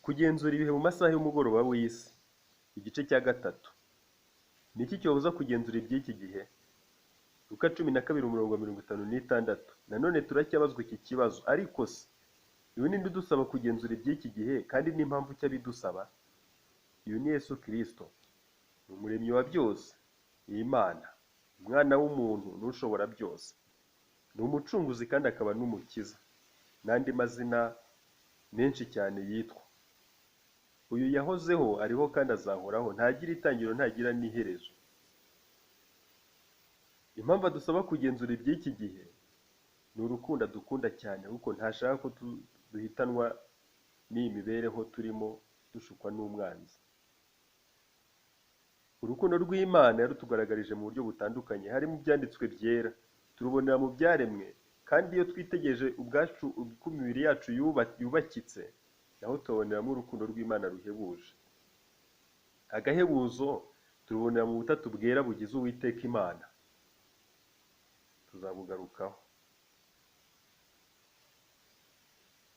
Kugenzura ibihe mu masaha y'umugoroba w'isi. Igice cya gatatu. Ni iki cyobuza kugenzura iby'iki gihe? Luka 12:56. Nanone turacyabazwa iki kibazo, ariko se uyu ninde udusaba kugenzura iby'iki gihe, kandi n'impamvu ki abidusaba? Uyu ni Yesu Kristo, ni umuremyi wa byose, ni Imana, umwana w'umuntu n'ushobora byose, ni umucunguzi kandi akaba n'umukiza, n'andi mazina menshi cyane yitwa. Uyu yahozeho, ariho kandi azahoraho, ntagira itangiriro ntagira n'iherezo. Impamvu adusaba kugenzura iby'iki gihe ni urukundo adukunda cyane, kuko ntashaka ko duhitanwa n'iyi mibereho turimo dushukwa n'umwanzi. Urukundo rw'Imana yarutugaragarije mu buryo butandukanye, harimo ibyanditswe byera, turubonera mu byaremwe, kandi iyo twitegereje ubwacu uko imibiri yacu yubakitse, naho tuboneramo urukundo rw'Imana ruhebuje. Agahebuzo turubonera mu butatu bwera bugize Uwiteka Imana. Tuzabugarukaho.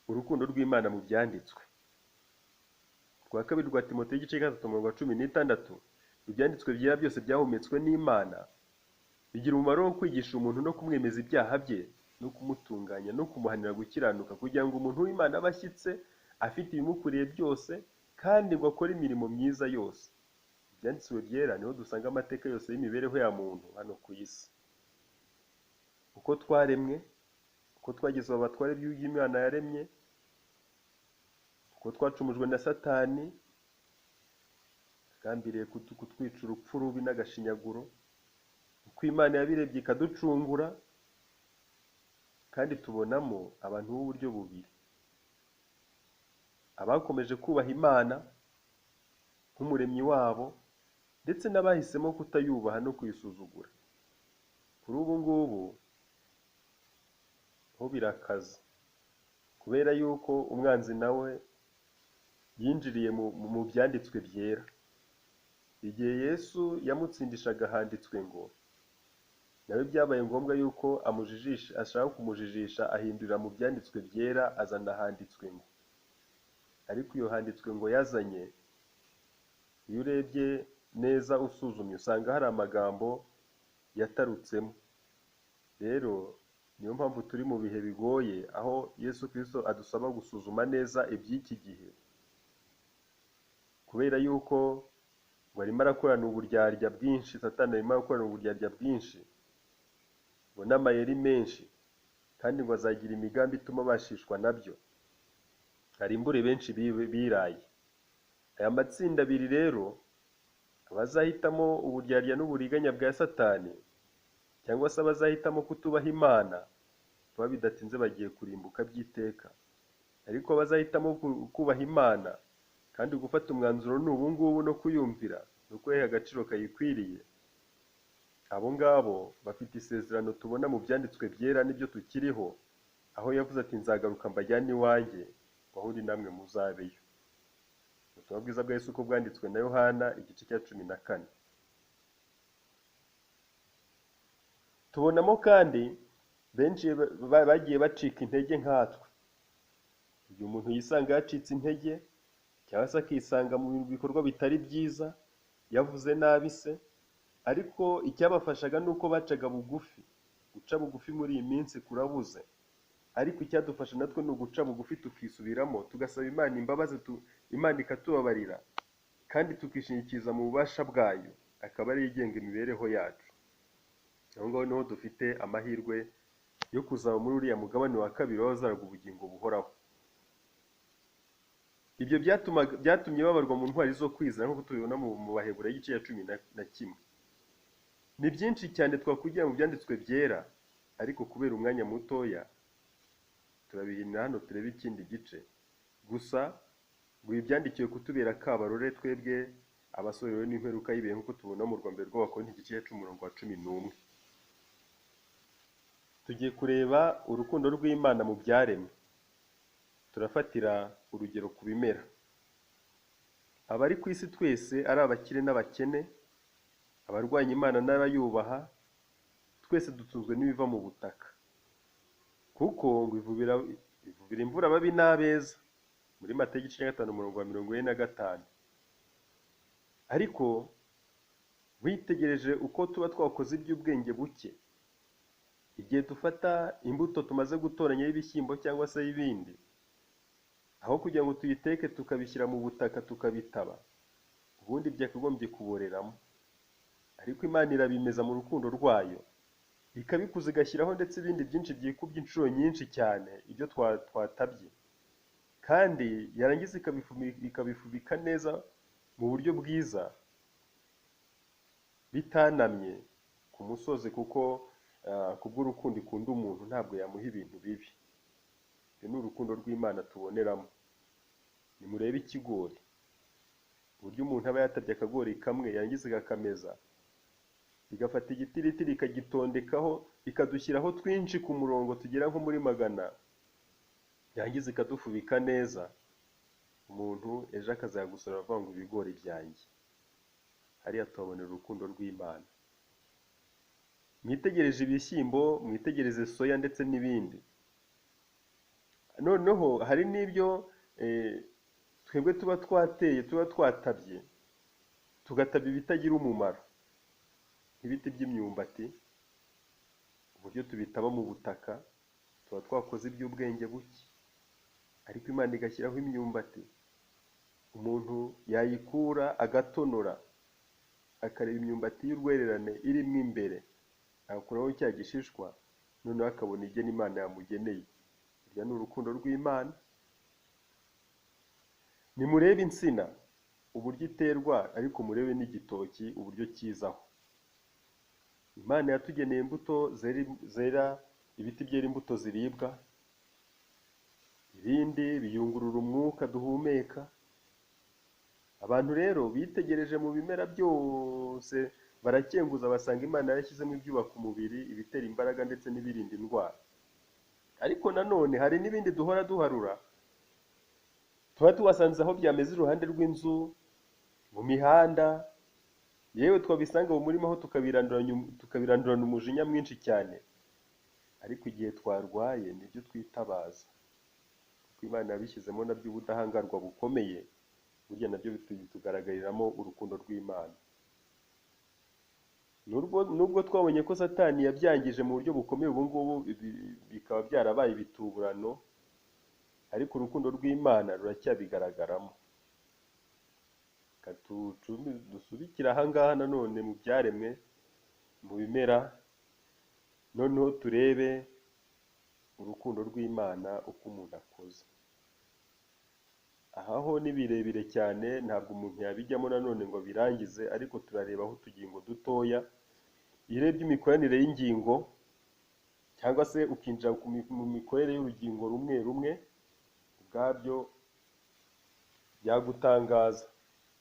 Urukundo rw'Imana mu byanditswe. Rwa kabiri rwa Timoteyo igice cya 3:16. Ibyanditswe byera byose byahumetswe n'Imana, bigira umumaro wo kwigisha umuntu no kumwemeza ibyaha bye, no kumutunganya, no kumuhanira gukiranuka, kugira ngo umuntu w'Imana abe ashyitse, afite ibimukwiriye byose, kandi ngo akore imirimo myiza yose. Ibyanditswe byera niho dusanga amateka yose y'imibereho ya muntu hano ku isi. Uko twaremwe, uko twagize abatware by'ibyo Imana yaremye, uko twacumujwe na Satani, agambiriye kutwica urupfu rubi n'agashinyaguro, uko Imana yabirebye ikaducungura, kandi tubonamo abantu b'uburyo bubiri: abakomeje kubaha Imana nk'umuremyi wabo, ndetse n'abahisemo kutayubaha no kuyisuzugura. Kuri ubu ngubu ho birakaze, kubera yuko umwanzi nawe yinjiriye mu byanditswe byera. Igihe Yesu yamutsindishaga handitswe ngo, nawe byabaye ngombwa yuko ashaka kumujijisha, ahindurira mu byanditswe byera, azana handitswe ngo. Ariko iyo handitswe ngo yazanye, iyo urebye neza usuzumye, usanga hari amagambo yatarutsemo. Rero niyo mpamvu turi mu bihe bigoye, aho Yesu Kristo adusaba gusuzuma neza iby'iki gihe, kubera yuko ngo arimo arakorana uburyarya bwinshi, Satani arimo arakorana uburyarya bwinshi, ngo n'amayeri menshi, kandi ngo azagira imigambi ituma bashishwa nabyo, arimbure benshi biraye. Aya matsinda abiri rero, abazahitamo uburyarya n'uburiganya bwa Satani, cyangwa se abazahitamo kutubaha Imana, kuba bidatinze bagiye kurimbuka by'iteka. Ariko abazahitamo kubaha Imana kandi gufata umwanzuro n'ubu ngubu no kuyumvira, no kuyiha agaciro kayikwiriye, abo ngabo bafite isezerano tubona mu byanditswe byera n'ibyo tukiriho, aho yavuze ati, nzagaruka mbajyane iwanjye, aho uri namwe muzabeyo. Ubutumwa bwiza bwa Yesu uko bwanditswe na Yohana igice cya 14. Tubonamo kandi benshi bagiye bacika intege nkatwe. Igihe umuntu yisanga yacitse intege, cyangwa se akisanga mu bikorwa bitari byiza, yavuze nabi se, ariko icyabafashaga ni uko bacaga bugufi. Guca bugufi muri iyi minsi kurabuze, ariko icyadufasha natwe ni uguca bugufi, tukisubiramo, tugasaba Imana imbabazi, Imana ikatubabarira, kandi tukishingikiriza mu bubasha bwayo, akaba ari igenga imibereho yacu. Aho ngaho niho dufite amahirwe yo kuzaba muri uriya mugabane wa kabiri w'abazaraga ubugingo buhoraho. Ibyo byatumye babarwa mu ntwari zo kwizera, nk'uko tubibona mu Baheburayo igice cya 11. Ni byinshi cyane twakugira mu byanditswe byera, ariko kubera umwanya mutoya turabihinira hano turebe ikindi gice. Gusa ngo ibyandikiwe kutubera akabarore twebwe abasorewe n'imperuka y'ibihe, nk'uko tubona mu rwa mbere rw'Abakorinto igice cya 10:11. Tugiye kureba urukundo rw'Imana mu byaremwe. Turafatira urugero ku bimera. Abari ku isi twese, ari abakire n'abakene, abarwanya Imana n'abayubaha, twese dutunzwe n'ibiva mu butaka, kuko ngo ivubira imvura ababi n'abeza, muri Matayo igice cya 5 umurongo wa 45. Ariko witegereje uko tuba twakoze iby'ubwenge buke, igihe dufata imbuto tumaze gutoranya y'ibishyimbo cyangwa se y'ibindi, aho kugira ngo tuyiteke tukabishyira mu butaka tukabitaba, ubundi byakagombye kuboreramo. Ariko Imana irabimeza mu rukundo rwayo, ikabikuza igashyiraho ndetse ibindi byinshi byikubye inshuro nyinshi cyane ibyo twatabye, kandi yarangiza ikabifubika neza mu buryo bwiza, bitanamye ku musozi, kuko kubw'urukundo ikunda umuntu ntabwo yamuha ibintu bibi. Ibyo ni urukundo rw'Imana tuboneramo. Nimurebe ikigori, uburyo umuntu aba yatabye akagori kamwe yarangiza igakameza, igafata igitiritiri ikagitondekaho, ikadushyiraho twinshi ku murongo tugera nko muri 100, yarangiza ikadufubika neza. Umuntu ejo akazagusura avuga ngo ibigori byanjye. Hariya tuhabonera urukundo rw'Imana. Mwitegereje ibishyimbo, mwitegereze soya ndetse n'ibindi. Noneho hari n'ibyo twebwe tuba twateye, tuba twatabye, tugatabya ibitagira umumaro, nk'ibiti by'imyumbati, uburyo tubitaba mu butaka, tuba twakoze iby'ubwenge buke. Ariko Imana igashyiraho imyumbati, umuntu yayikura agatonora, akareba imyumbati y'urwererane irimo imbere, agakuraho cya gishishwa, noneho akabona igena Imana yamugeneye. Iryo ni urukundo rw'Imana. Nimurebe insina uburyo iterwa, ariko murebe n'igitoki uburyo cyizaho. Imana yatugeneye imbuto zera, ibiti byera imbuto ziribwa, ibindi biyungurura umwuka duhumeka. Abantu rero bitegereje mu bimera byose barakenguza, basanga Imana yarashyizemo ibyubaka umubiri, ibitera imbaraga ndetse n'ibirinda indwara. Ariko nanone hari n'ibindi duhora duharura, tuba tubasanze aho byameze iruhande rw'inzu, mu mihanda, yewe twabisanga mu murima aho tukabirandurana umujinya mwinshi cyane. Ariko igihe twarwaye nibyo twitabaza, kuko Imana yabishyizemo nabyo ubudahangarwa bukomeye, burya nabyo bitugaragariramo urukundo rw'Imana. Nubwo twabonye ko Satani yabyangije mu buryo bukomeye, ubu ngubu bikaba byarabaye ibituburano, ariko urukundo rw'Imana ruracyabigaragaramo. Dusubikira aha ngaha nanone mu byaremwe, mu bimera, noneho turebe urukundo rw'Imana uko umuntu akoze. Aha ho ni birebire cyane, ntabwo umuntu yabijyamo nanone ngo birangize, ariko turarebaho utugingo dutoya. Iyo urebye imikoranire y'ingingo, cyangwa se ukinjira mu mikorere y'urugingo rumwe rumwe, ubwabyo byagutangaza.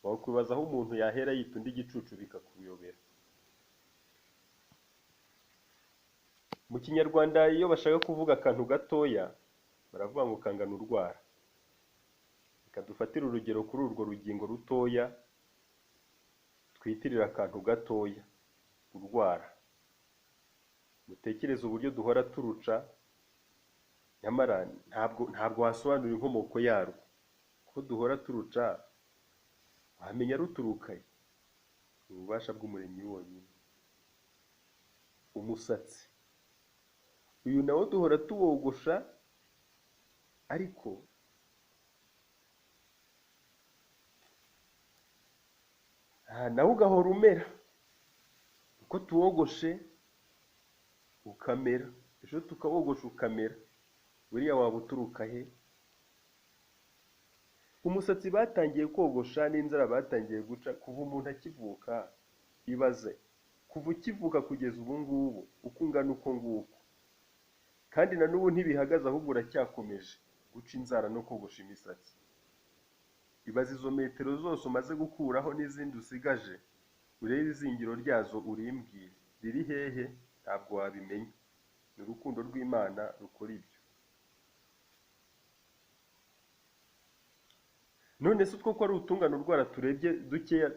Wakwibaza aho umuntu yahera yita undi igicucu bikakuyobera. Mu Kinyarwanda iyo bashaka kuvuga akantu gatoya, baravuga ngo kangana urwara. Reka dufatire urugero kuri urwo rugingo rutoya, twitirira akantu gatoya, urwara. Mutekereze uburyo duhora turuca, nyamara ntabwo wasobanura inkomoko yarwo. Ko duhora turuca, wamenya ruturukaye. Ni ububasha bw'Umuremyi wonyine. Umusatsi, uyu nawo duhora tuwogosha, ariko nawe ugahora umera. Uko tuwogoshe ukamera, ejo tukawogosha ukamera, buriya waba uturuka he? Umusatsi batangiye kogosha n'inzara batangiye guca kuva umuntu akivuka. Ibaze, kuva ukivuka kugeza ubu ngubu uko ungana uko nguko, kandi na n'ubu ntibihagaze, ahubwo uracyakomeje guca inzara no kogosha imisatsi. Ibaze izo metero zose umaze gukuraho n'izindi usigaje, urebe izingiro ryazo urimbwire riri hehe? Ntabwo wabimenya. Ni urukundo rw'Imana rukora ibyo. None se utwo ko ari utungana urwara turebye dukeya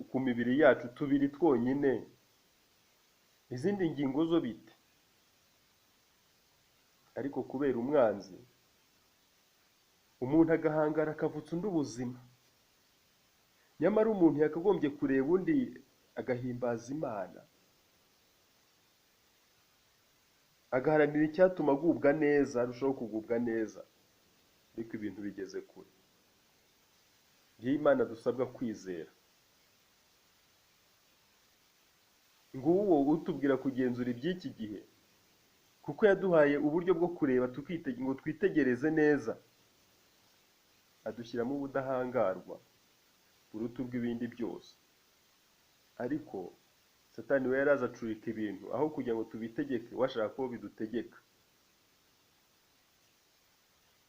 ku mibiri yacu, tubiri twonyine, izindi ngingo zo bite? Ariko kubera umwanzi, umuntu agahangara akavutsa undi ubuzima. Nyamara umuntu yakagombye kureba undi agahimbaza Imana, agaharanira icyatuma agubwa neza, arushaho kugubwa neza. Ariko ibintu bigeze kure. Ngiyo Imana dusabwa kwizera. Nguwo utubwira kugenzura iby'iki gihe, kuko yaduhaye uburyo bwo kureba ngo twitegereze neza. Adushyiramo ubudahangarwa buruta ubw'ibindi byose. Ariko Satani we yaraza acurika ibintu, aho kugira ngo tubitegeke, washaka ko bidutegeka.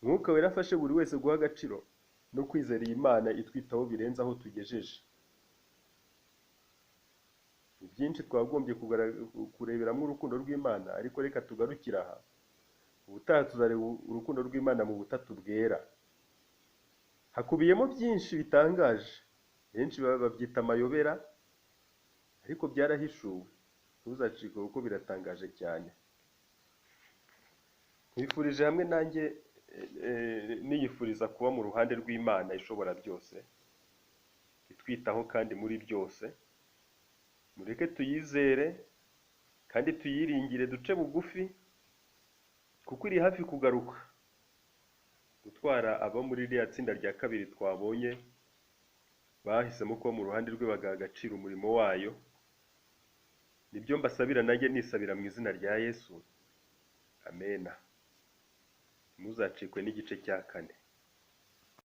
Mwuka wera afashe buri wese guha agaciro no kwizera iyi Mana itwitaho birenze aho tugejeje. Ni byinshi twagombye kureberamo urukundo rw'Imana, ariko reka tugarukire aha. Ubutaha tuzareba urukundo rw'Imana mu butatu bwera. Hakubiyemo byinshi bitangaje. Benshi babyita amayobera, ariko byarahishuwe. Ntuzacike kuko biratangaje cyane. Nkwifurije hamwe nanjye niyifuriza kuba mu ruhande rw'Imana ishobora byose, itwitaho kandi muri byose. Mureke tuyizere kandi tuyiringire, duce bugufi, kuko iri hafi kugaruka gutwara abo muri ririya tsinda rya kabiri twabonye bahisemo kuba mu ruhande rwe bagaha agaciro umurimo wayo. Nibyo mbasabira, nanjye nisabira mu izina rya Yesu. Amena. Ntimuzacikwe n'igice cya 4.